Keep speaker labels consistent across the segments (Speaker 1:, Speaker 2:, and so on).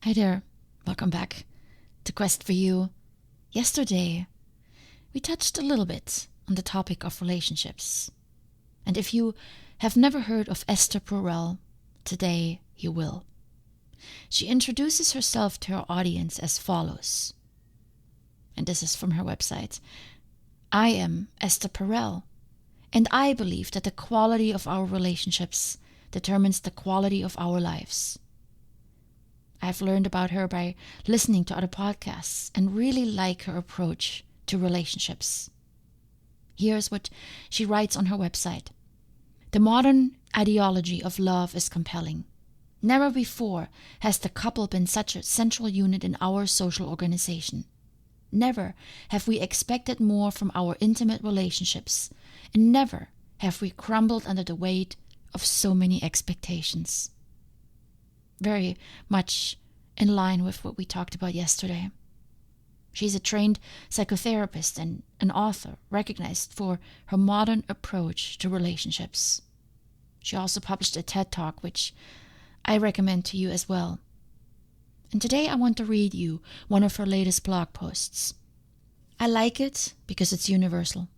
Speaker 1: Hi there, welcome back to Quest for You. Yesterday, we touched a little bit on the topic of relationships. And if you have never heard of Esther Perel, today you will. She introduces herself to her audience as follows. And this is from her website. I am Esther Perel, and I believe that the quality of our relationships determines the quality of our lives. I've learned about her by listening to other podcasts and really like her approach to relationships. Here's what she writes on her website. The modern ideology of love is compelling. Never before has the couple been such a central unit in our social organization. Never have we expected more from our intimate relationships, and never have we crumbled under the weight of so many expectations. Very much in line with what we talked about yesterday. She's a trained psychotherapist and an author recognized for her modern approach to relationships. She also published a TED Talk, which I recommend to you as well. And today I want to read you one of her latest blog posts. I like it because it's universal.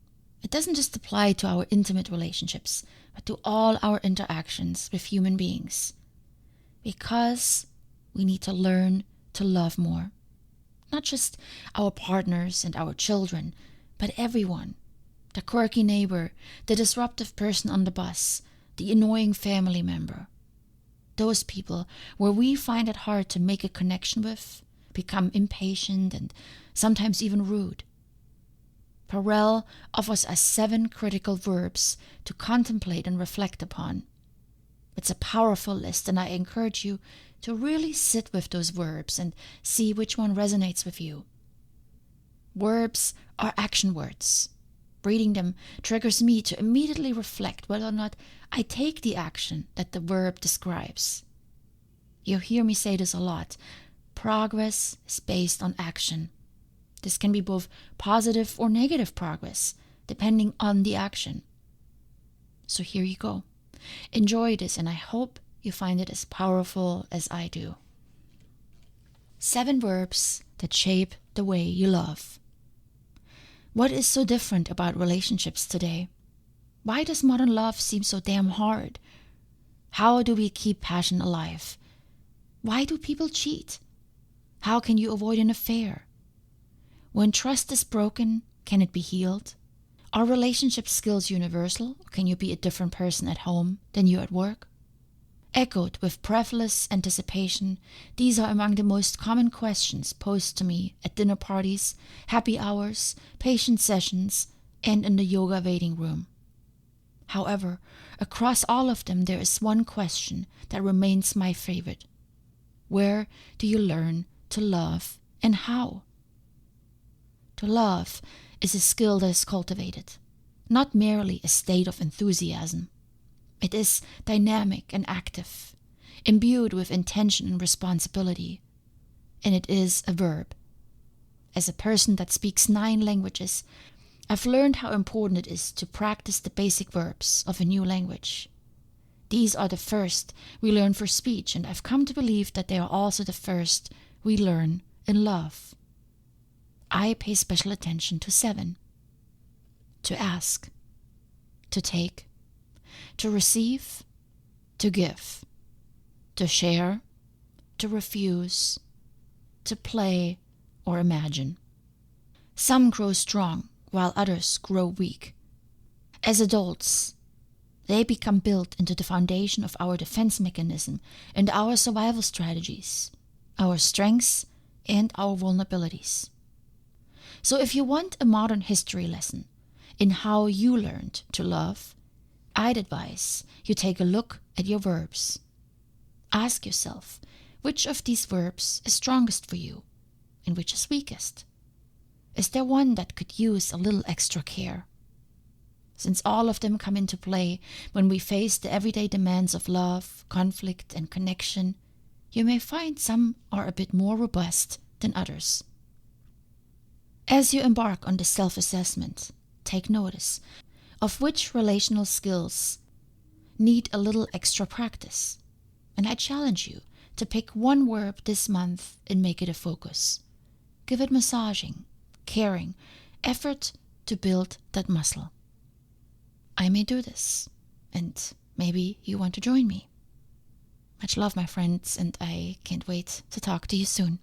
Speaker 1: It doesn't just apply to our intimate relationships, but to all our interactions with human beings. Because we need to learn to love more. Not just our partners and our children, but everyone. The quirky neighbor, the disruptive person on the bus, the annoying family member. Those people where we find it hard to make a connection with, become impatient and sometimes even rude. Perel offers us 7 critical verbs to contemplate and reflect upon. It's a powerful list, and I encourage you to really sit with those verbs and see which one resonates with you. Verbs are action words. Reading them triggers me to immediately reflect whether or not I take the action that the verb describes. You'll hear me say this a lot. Progress is based on action. This can be both positive or negative progress, depending on the action. So here you go. Enjoy this, and I hope you find it as powerful as I do. 7 verbs that shape the way you love. What is so different about relationships today? Why does modern love seem so damn hard? How do we keep passion alive? Why do people cheat? How can you avoid an affair? When trust is broken, can it be healed? Are relationship skills universal? Can you be a different person at home than you at work? Echoed with breathless anticipation, these are among the most common questions posed to me at dinner parties, happy hours, patient sessions, and in the yoga waiting room. However, across all of them there is one question that remains my favorite. Where do you learn to love, and how? To love is a skill that is cultivated, not merely a state of enthusiasm. It is dynamic and active, imbued with intention and responsibility, and it is a verb. As a person that speaks 9 languages, I've learned how important it is to practice the basic verbs of a new language. These are the first we learn for speech, and I've come to believe that they are also the first we learn in love. I pay special attention to 7. To ask, to take, to receive, to give, to share, to refuse, to play or imagine. Some grow strong while others grow weak. As adults, they become built into the foundation of our defense mechanism and our survival strategies, our strengths and our vulnerabilities. So if you want a modern history lesson in how you learned to love, I'd advise you take a look at your verbs. Ask yourself, which of these verbs is strongest for you and which is weakest? Is there one that could use a little extra care? Since all of them come into play when we face the everyday demands of love, conflict, and connection, you may find some are a bit more robust than others. As you embark on this self-assessment, take notice of which relational skills need a little extra practice. And I challenge you to pick one verb this month and make it a focus. Give it massaging, caring, effort to build that muscle. I may do this, and maybe you want to join me. Much love, my friends, and I can't wait to talk to you soon.